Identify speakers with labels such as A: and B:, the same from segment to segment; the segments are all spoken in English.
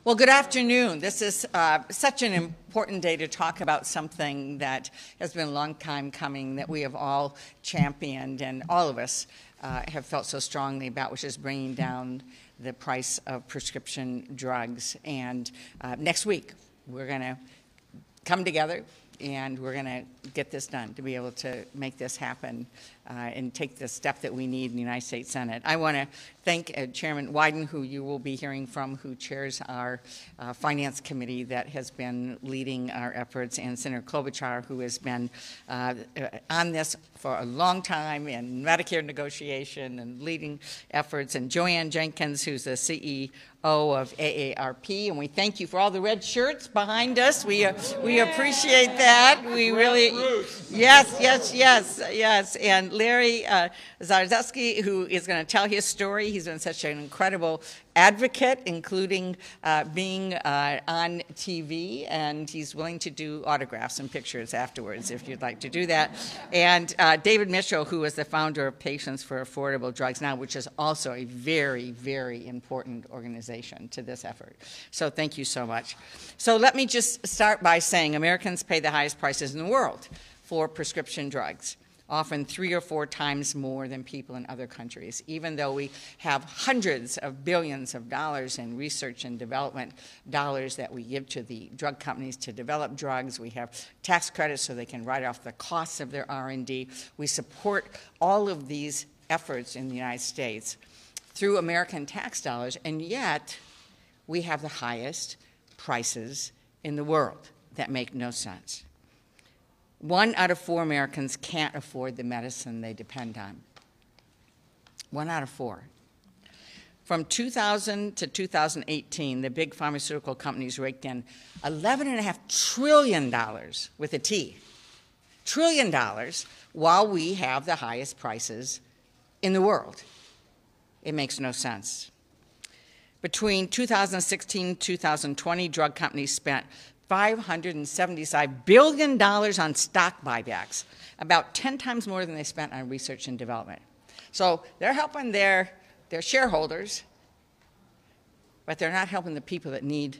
A: Well, good afternoon. This is such an important day to talk about something that has been a long time coming, that we have all championed and all of us have felt so strongly about, which is bringing down the price of prescription drugs. And next week, we're going to come together and we're going to get this done to be able to make this happen and take the step that we need in the United States Senate. I want to thank Chairman Wyden, who you will be hearing from, who chairs our Finance Committee that has been leading our efforts, and Senator Klobuchar, who has been on this for a long time in Medicare negotiation and leading efforts, and Joanne Jenkins, who's the CEO of AARP, and we thank you for all the red shirts behind us. We appreciate that. We really, yes. And Larry Zarzaki, who is going to tell his story. He's been such an incredible advocate, including being on TV, and he's willing to do autographs and pictures afterwards if you'd like to do that. And David Mitchell, who is the founder of Patients for Affordable Drugs Now, which is also a very, very important organization to this effort. So thank you so much. So let me just start by saying Americans pay the highest prices in the world for prescription drugs, often 3 or 4 times more than people in other countries, even though we have hundreds of billions of dollars in research and development dollars that we give to the drug companies to develop drugs. We have tax credits so they can write off the costs of their R&D. We support all of these efforts in the United States through American tax dollars, and yet we have the highest prices in the world. That make no sense. 1 out of 4 Americans can't afford the medicine they depend on. 1 out of 4. From 2000 to 2018, the big pharmaceutical companies raked in $11.5 trillion with a T, trillion dollars, while we have the highest prices in the world. It makes no sense. Between 2016 and 2020, drug companies spent $575 billion on stock buybacks, about 10 times more than they spent on research and development. So they're helping their shareholders, but they're not helping the people that need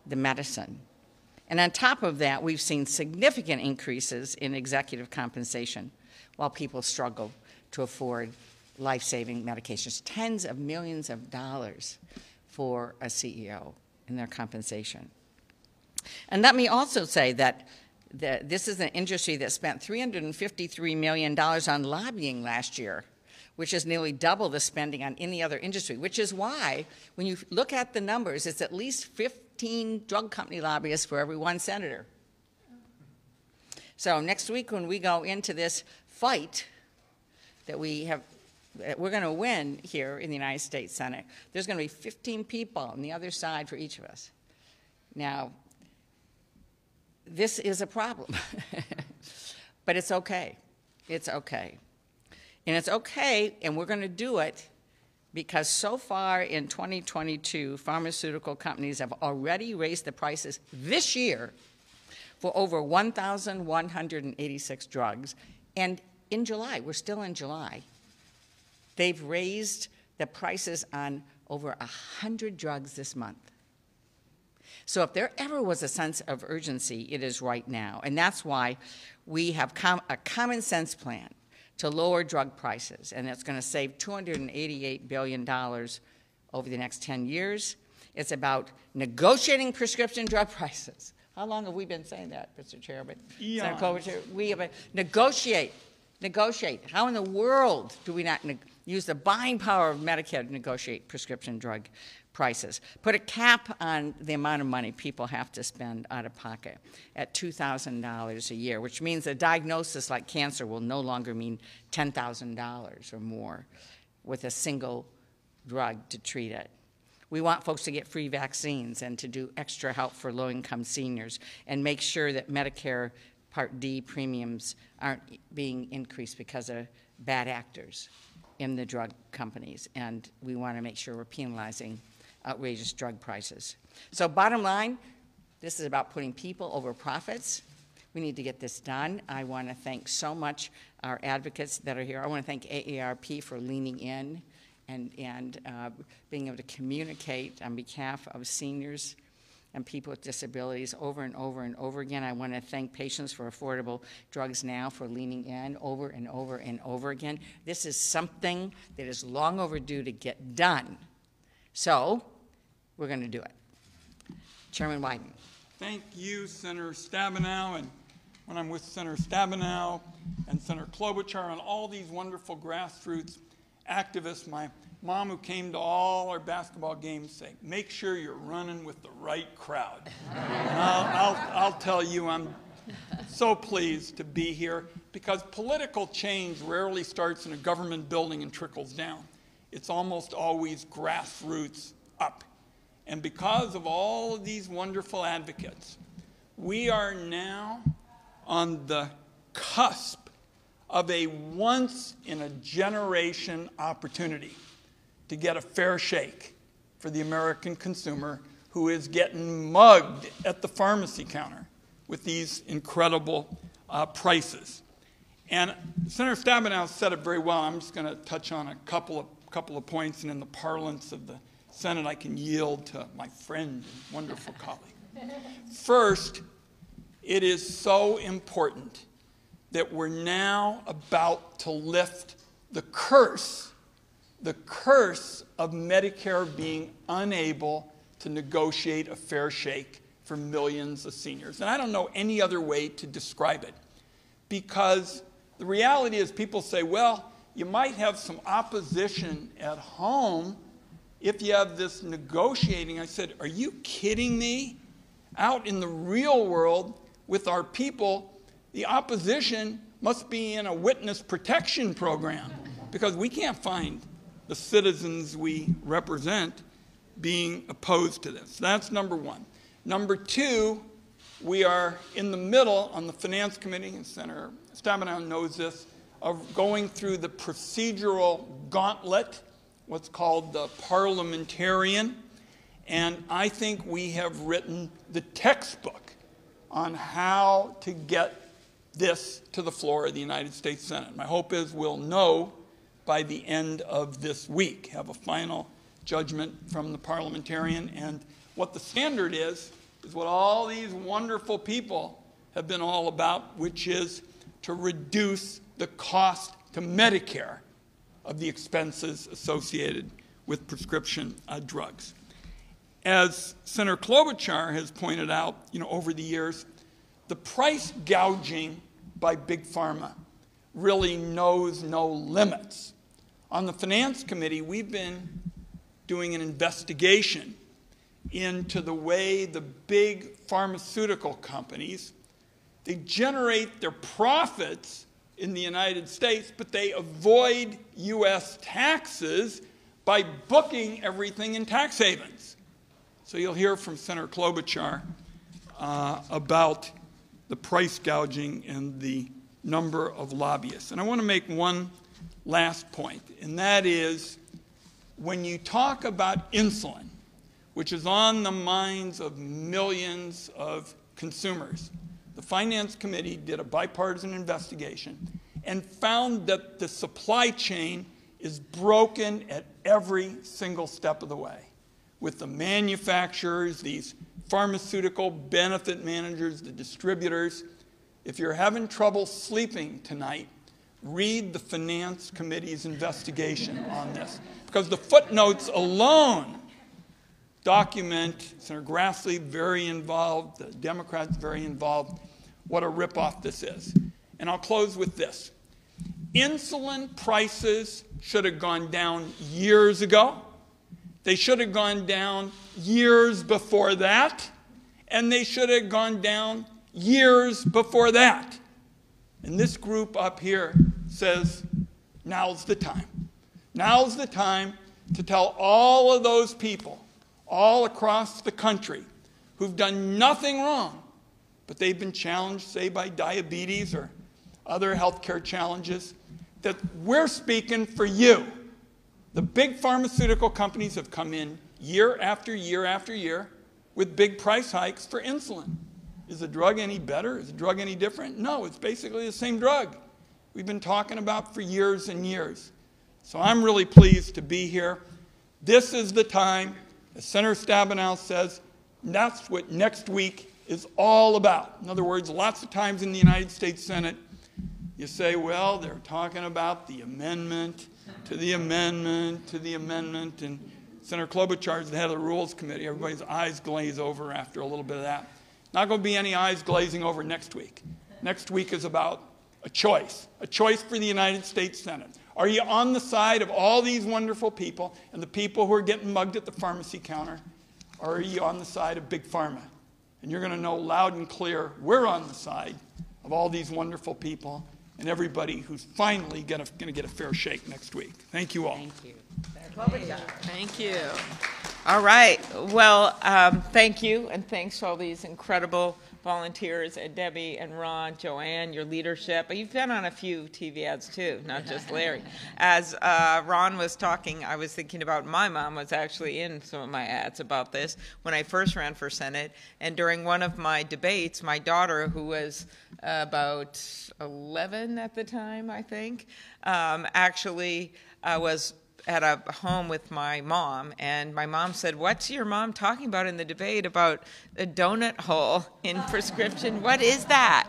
A: the medicine. And on top of that, we've seen significant increases in executive compensation while people struggle to afford life-saving medications. Tens of millions of dollars for a CEO in their compensation. And let me also say that this is an industry that spent $353 million on lobbying last year, which is nearly double the spending on any other industry, which is why, when you look at the numbers, it's at least 15 drug company lobbyists for every 1 senator. So next week when we go into this fight that we're going to win here in the United States Senate, there's going to be 15 people on the other side for each of us. Now, this is a problem, but it's okay. It's okay. And it's okay, and we're going to do it because so far in 2022, pharmaceutical companies have already raised the prices this year for over 1,186 drugs. And in July, we're still in July, they've raised the prices on over 100 drugs this month. So if there ever was a sense of urgency, it is right now. And that's why we have a common sense plan to lower drug prices, and it's going to save $288 billion over the next 10 years. It's about negotiating prescription drug prices. How long have we been saying that, Mr. Chairman? Senator Klobuchar, we have negotiate. How in the world do we not use the buying power of Medicare to negotiate prescription drug prices? Put a cap on the amount of money people have to spend out of pocket at $2,000 a year, which means a diagnosis like cancer will no longer mean $10,000 or more with a single drug to treat it. We want folks to get free vaccines and to do extra help for low-income seniors and make sure that Medicare Part D premiums aren't being increased because of bad actors in the drug companies. And we want to make sure we're penalizing outrageous drug prices. So bottom line, this is about putting people over profits. We need to get this done. I want to thank so much our advocates that are here. I want to thank AARP for leaning in and being able to communicate on behalf of seniors and people with disabilities over and over and over again. I want to thank Patients for Affordable Drugs Now for leaning in over and over and over again. This is something that is long overdue to get done. So we're going to do it. Chairman Wyden.
B: Thank you, Senator Stabenow. And when I'm with Senator Stabenow and Senator Klobuchar and all these wonderful grassroots activists, my mom who came to all our basketball games say, make sure you're running with the right crowd. And I'll tell you, I'm so pleased to be here because political change rarely starts in a government building and trickles down. It's almost always grassroots up. And because of all of these wonderful advocates, we are now on the cusp of a once-in-a-generation opportunity to get a fair shake for the American consumer who is getting mugged at the pharmacy counter with these incredible prices. And Senator Stabenow said it very well. I'm just going to touch on a couple of points, and in the parlance of the Senate, I can yield to my friend and wonderful colleague. First, it is so important that we're now about to lift the curse of Medicare being unable to negotiate a fair shake for millions of seniors. And I don't know any other way to describe it, because the reality is people say, well, you might have some opposition at home if you have this negotiating. I said, are you kidding me? Out in the real world with our people, the opposition must be in a witness protection program, because we can't find the citizens we represent being opposed to this. That's number one. Number two, we are in the middle on the Finance Committee, and Senator Stabenow knows this, of going through the procedural gauntlet, what's called the parliamentarian. And I think we have written the textbook on how to get this to the floor of the United States Senate. My hope is we'll know by the end of this week, have a final judgment from the parliamentarian. And what the standard is what all these wonderful people have been all about, which is to reduce the cost to Medicare of the expenses associated with prescription drugs. As Senator Klobuchar has pointed out, over the years, the price gouging by Big Pharma really knows no limits. On the Finance Committee, we've been doing an investigation into the way the big pharmaceutical companies, they generate their profits in the United States, but they avoid U.S. taxes by booking everything in tax havens. So you'll hear from Senator Klobuchar about the price gouging and the number of lobbyists. And I want to make one last point, and that is when you talk about insulin, which is on the minds of millions of consumers, the Finance Committee did a bipartisan investigation and found that the supply chain is broken at every single step of the way, with the manufacturers, these pharmaceutical benefit managers, the distributors. If you're having trouble sleeping tonight, read the Finance Committee's investigation on this, because the footnotes alone document, Senator Grassley very involved, the Democrats very involved, what a ripoff this is. And I'll close with this. Insulin prices should have gone down years ago. They should have gone down years before that. And they should have gone down years before that. And this group up here says, now's the time. Now's the time to tell all of those people all across the country who've done nothing wrong, but they've been challenged, say, by diabetes or other health care challenges, that we're speaking for you. The big pharmaceutical companies have come in year after year after year with big price hikes for insulin. Is the drug any better? Is the drug any different? No, it's basically the same drug we've been talking about for years and years. So I'm really pleased to be here. This is the time, as Senator Stabenow says, and that's what next week is all about. In other words, lots of times in the United States Senate, you say, well, they're talking about the amendment to the amendment to the amendment, and Senator Klobuchar is the head of the Rules Committee. Everybody's eyes glaze over after a little bit of that. Not going to be any eyes glazing over next week. Next week is about a choice for the United States Senate. Are you on the side of all these wonderful people and the people who are getting mugged at the pharmacy counter? Or are you on the side of Big Pharma? And you're going to know loud and clear we're on the side of all these wonderful people and everybody who's finally going to get a fair shake next week. Thank you all.
A: Thank you.
C: Thank you. All right. Well, thank you, and thanks to all these incredible volunteers, and Debbie and Ron, Joanne, your leadership. You've been on a few TV ads too, not just Larry. As Ron was talking, I was thinking about my mom was actually in some of my ads about this when I first ran for Senate. And during one of my debates, my daughter, who was about 11 at the time, I think, actually was at a home with my mom, and my mom said, "What's your mom talking about in the debate about a donut hole in prescription? What is that?"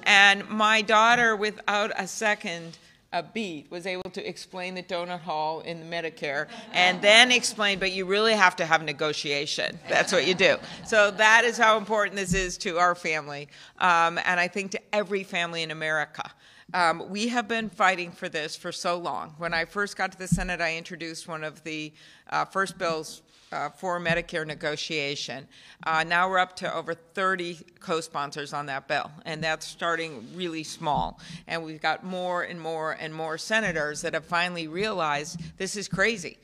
C: And my daughter, without a beat, was able to explain the donut hole in the Medicare, and then explain, but you really have to have negotiation. That's what you do. So that is how important this is to our family, and I think to every family in America. We have been fighting for this for so long. When I first got to the Senate, I introduced one of the first bills for Medicare negotiation. Now we're up to over 30 co-sponsors on that bill, and that's starting really small. And we've got more and more and more senators that have finally realized this is crazy.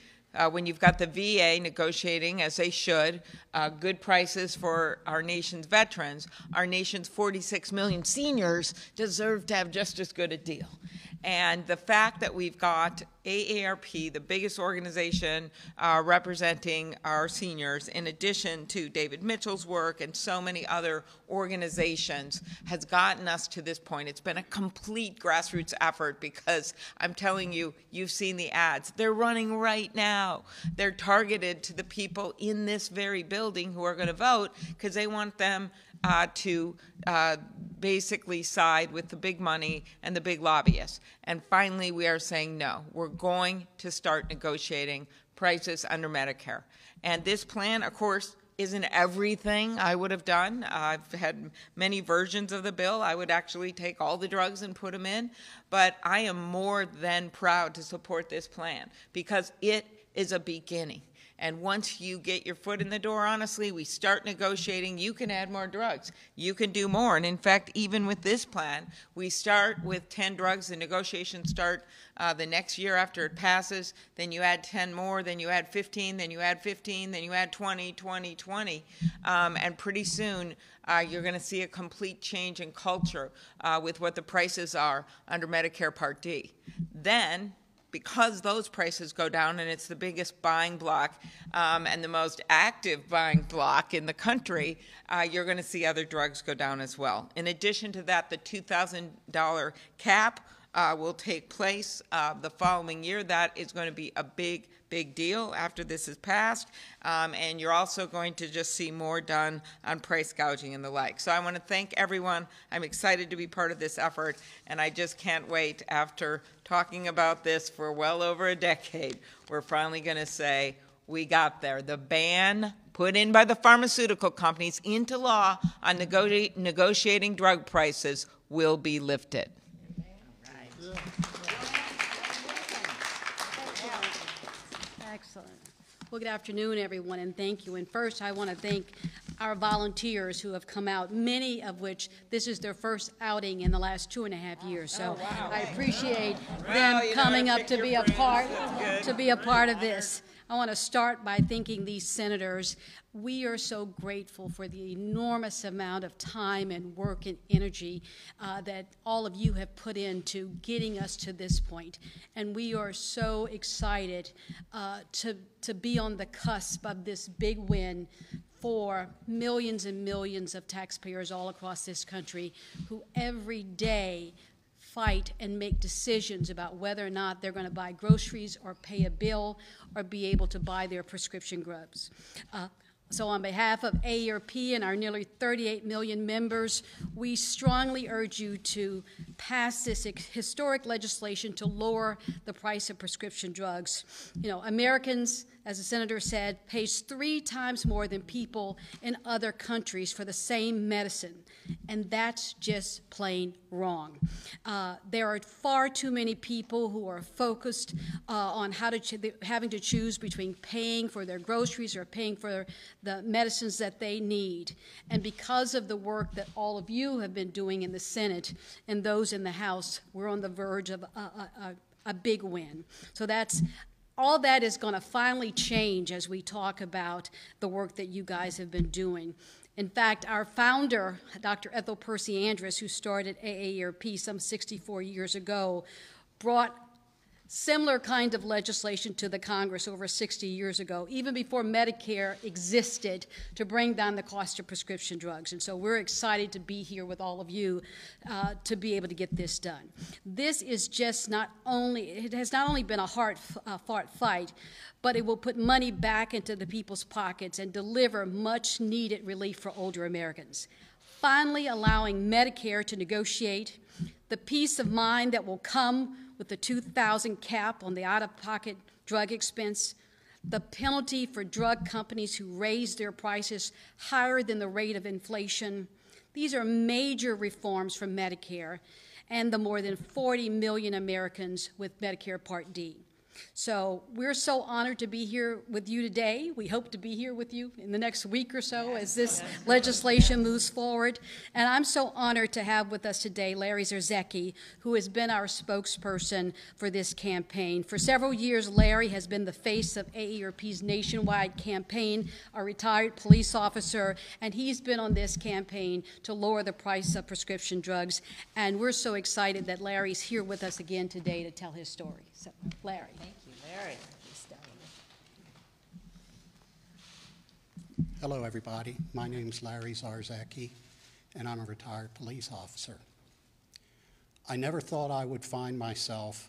C: When you've got the VA negotiating, as they should, good prices for our nation's veterans, our nation's 46 million seniors deserve to have just as good a deal. And the fact that we've got AARP, the biggest organization representing our seniors, in addition to David Mitchell's work and so many other organizations, has gotten us to this point. It's been a complete grassroots effort because I'm telling you, you've seen the ads. They're running right now. They're targeted to the people in this very building who are going to vote because they want them to basically side with the big money and the big lobbyists. And finally, we are saying no. We're going to start negotiating prices under Medicare. And this plan, of course, isn't everything I would have done. I've had many versions of the bill. I would actually take all the drugs and put them in. But I am more than proud to support this plan because it is a beginning. And once you get your foot in the door, honestly, we start negotiating, you can add more drugs. You can do more. And in fact, even with this plan, we start with 10 drugs. The negotiations start the next year after it passes. Then you add 10 more. Then you add 15. Then you add 15. Then you add 20, 20, 20. And pretty soon, you're going to see a complete change in culture with what the prices are under Medicare Part D. Then, because those prices go down, and it's the biggest buying block and the most active buying block in the country, you're going to see other drugs go down as well. In addition to that, the $2,000 cap will take place the following year. That is going to be a big deal after this is passed, and you're also going to just see more done on price gouging and the like. So I want to thank everyone. I'm excited to be part of this effort, and I just can't wait. After talking about this for well over a decade, we're finally going to say we got there. The ban put in by the pharmaceutical companies into law on negotiating drug prices will be lifted.
D: Excellent. Well, good afternoon, everyone, and thank you. And first, I want to thank our volunteers who have come out, many of which this is their first outing in the last 2.5 years. So I appreciate them coming up to be a part of this. I want to start by thanking these senators. We are so grateful for the enormous amount of time and work and energy that all of you have put into getting us to this point. And we are so excited to be on the cusp of this big win for millions and millions of taxpayers all across this country who every day fight and make decisions about whether or not they're going to buy groceries or pay a bill or be able to buy their prescription drugs. So on behalf of AARP and our nearly 38 million members, we strongly urge you to pass this historic legislation to lower the price of prescription drugs. You know, Americans, as the senator said, pays 3 times more than people in other countries for the same medicine, and that's just plain wrong. There are far too many people who are focused on having to choose between paying for their groceries or paying for the medicines that they need. And because of the work that all of you have been doing in the Senate and those in the House, we're on the verge of a big win. So all that is going to finally change as we talk about the work that you guys have been doing. In fact, our founder, Dr. Ethel Percy Andrus, who started AARP some 64 years ago, brought similar kind of legislation to the Congress over 60 years ago, even before Medicare existed, to bring down the cost of prescription drugs. And so we're excited to be here with all of you to be able to get this done. This is just it has not only been a hard-fought fight, but it will put money back into the people's pockets and deliver much-needed relief for older Americans. Finally allowing Medicare to negotiate the peace of mind that will come with the $2,000 cap on the out-of-pocket drug expense, the penalty for drug companies who raise their prices higher than the rate of inflation. These are major reforms for Medicare and the more than 40 million Americans with Medicare Part D. So we're so honored to be here with you today. We hope to be here with you in the next week or so as this legislation moves forward. And I'm so honored to have with us today Larry Zerzeki, who has been our spokesperson for this campaign. For several years, Larry has been the face of AARP's nationwide campaign, a retired police officer, and he's been on this campaign to lower the price of prescription drugs. And we're so excited that Larry's here with us again today to tell his story. So, Larry.
A: Thank you, Larry.
E: Hello, everybody. My name's Larry Zarzaki, and I'm a retired police officer. I never thought I would find myself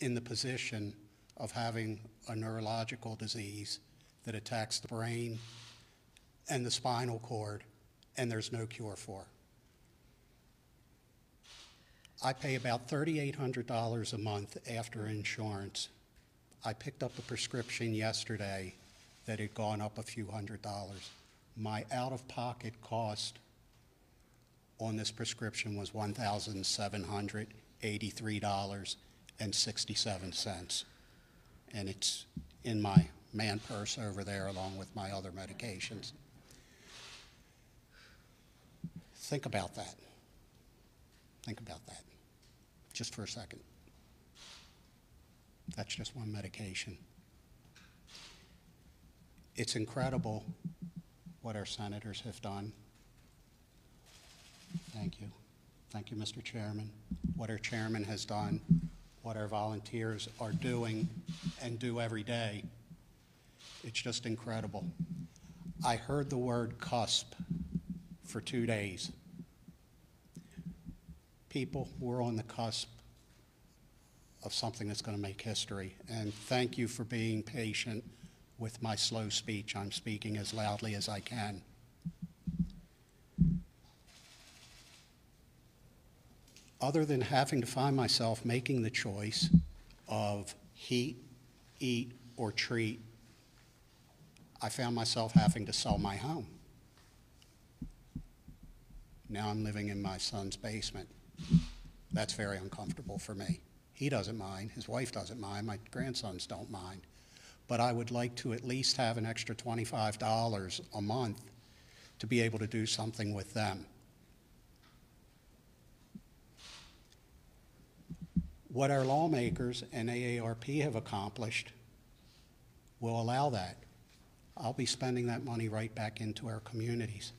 E: in the position of having a neurological disease that attacks the brain and the spinal cord, and there's no cure for. I pay about $3,800 a month after insurance. I picked up a prescription yesterday that had gone up a few $100s. My out-of-pocket cost on this prescription was $1,783.67. And it's in my man purse over there along with my other medications. Think about that. Think about that, just for a second. That's just one medication. It's incredible what our senators have done. Thank you. Thank you, Mr. Chairman. What our chairman has done, what our volunteers are doing and do every day. It's just incredible. I heard the word cusp for 2 days. People, we're on the cusp of something that's going to make history. And thank you for being patient with my slow speech. I'm speaking as loudly as I can. Other than having to find myself making the choice of heat, eat, or treat, I found myself having to sell my home. Now I'm living in my son's basement. That's very uncomfortable for me. He doesn't mind, his wife doesn't mind, my grandsons don't mind. But I would like to at least have an extra $25 a month to be able to do something with them. What our lawmakers and AARP have accomplished will allow that. I'll be spending that money right back into our communities.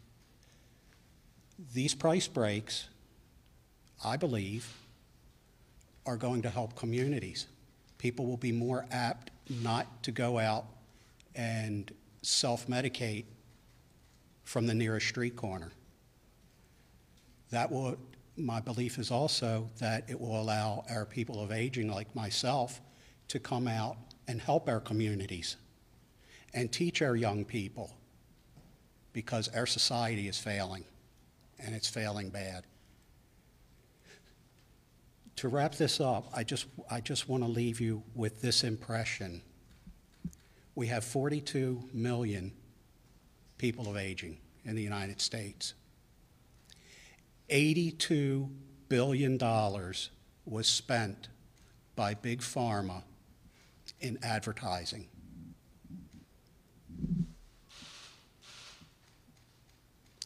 E: These price breaks, I believe, are going to help communities. People will be more apt not to go out and self-medicate from the nearest street corner. That will my belief is also that it will allow our people of aging like myself to come out and help our communities and teach our young people, because our society is failing, and it's failing bad. To wrap this up, I just want to leave you with this impression. We have 42 million people of aging in the United States. $82 billion was spent by Big Pharma in advertising.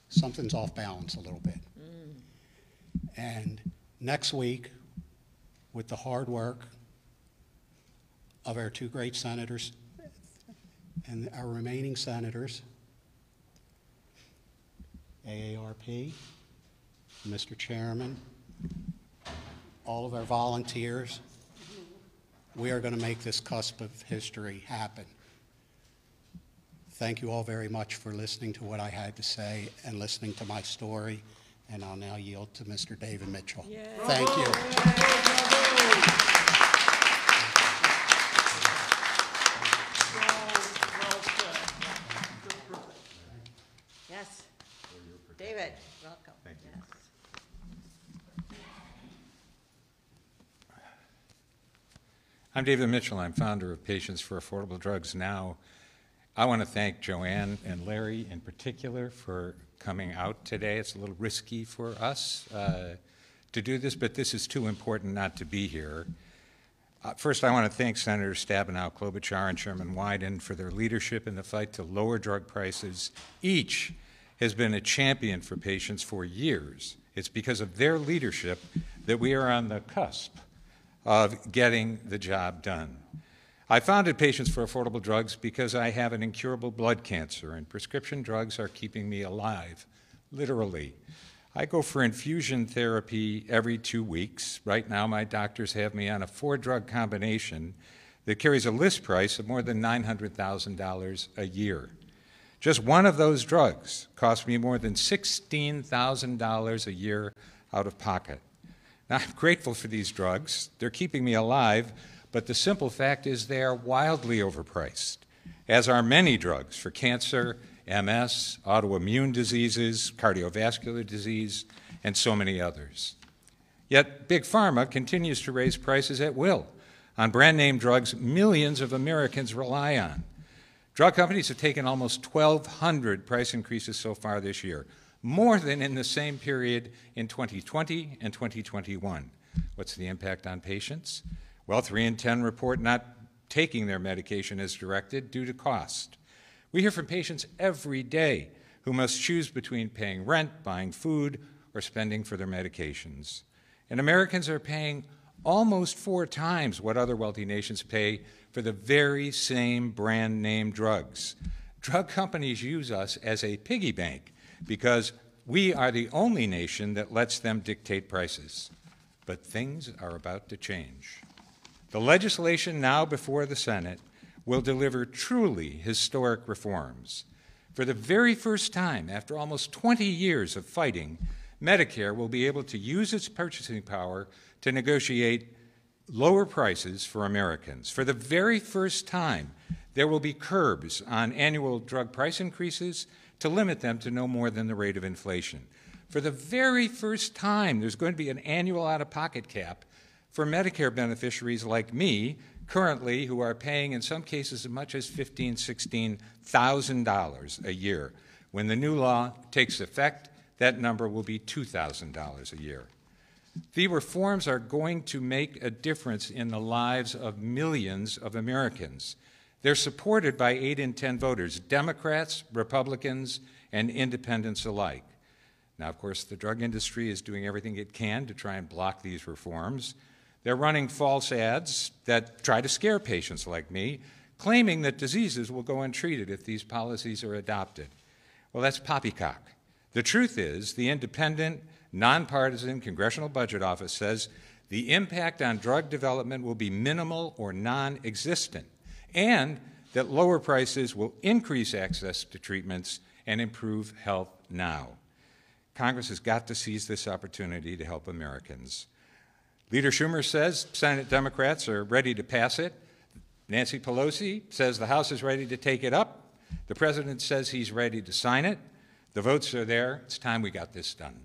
E: Something's off balance a little bit. And next week, with the hard work of our two great senators and our remaining senators, AARP, Mr. Chairman, all of our volunteers, we are going to make this cusp of history happen. Thank you all very much for listening to what I had to say and listening to my story. And I'll now yield to Mr. David Mitchell. Yay. Thank you.
A: Yes. David, welcome.
F: Thank you.
A: Yes.
F: I'm David Mitchell. I'm founder of Patients for Affordable Drugs Now. I want to thank Joanne and Larry in particular for coming out today. It's a little risky for us to do this, but this is too important not to be here. First, I want to thank Senators Stabenow, Klobuchar, and Chairman Wyden for their leadership in the fight to lower drug prices. Each has been a champion for patients for years. It's because of their leadership that we are on the cusp of getting the job done. I founded Patients for Affordable Drugs because I have an incurable blood cancer, and prescription drugs are keeping me alive, literally. I go for infusion therapy every 2 weeks. Right now, my doctors have me on a 4-drug combination that carries a list price of more than $900,000 a year. Just one of those drugs costs me more than $16,000 a year out of pocket. Now, I'm grateful for these drugs. They're keeping me alive, but the simple fact is they are wildly overpriced, as are many drugs for cancer, MS, autoimmune diseases, cardiovascular disease, and so many others. Yet Big Pharma continues to raise prices at will on brand-name drugs millions of Americans rely on. Drug companies have taken almost 1,200 price increases so far this year, more than in the same period in 2020 and 2021. What's the impact on patients? Well, 3 in 10 report not taking their medication as directed due to cost. We hear from patients every day who must choose between paying rent, buying food, or spending for their medications. And Americans are paying almost 4 times what other wealthy nations pay for the very same brand name drugs. Drug companies use us as a piggy bank because we are the only nation that lets them dictate prices. But things are about to change. The legislation now before the Senate will deliver truly historic reforms. For the very first time, after almost 20 years of fighting, Medicare will be able to use its purchasing power to negotiate lower prices for Americans. For the very first time, there will be curbs on annual drug price increases to limit them to no more than the rate of inflation. For the very first time, there's going to be an annual out-of-pocket cap for Medicare beneficiaries like me, currently, who are paying in some cases as much as $15,000, $16,000 a year. When the new law takes effect, that number will be $2,000 a year. The reforms are going to make a difference in the lives of millions of Americans. They're supported by 8 in 10 voters, Democrats, Republicans, and independents alike. Now, of course, the drug industry is doing everything it can to try and block these reforms. They're running false ads that try to scare patients like me, claiming that diseases will go untreated if these policies are adopted. Well, that's poppycock. The truth is, the independent, nonpartisan Congressional Budget Office says the impact on drug development will be minimal or non-existent, and that lower prices will increase access to treatments and improve health now. Congress has got to seize this opportunity to help Americans. Leader Schumer says Senate Democrats are ready to pass it. Nancy Pelosi says the House is ready to take it up. The President says he's ready to sign it. The votes are there. It's time we got this done.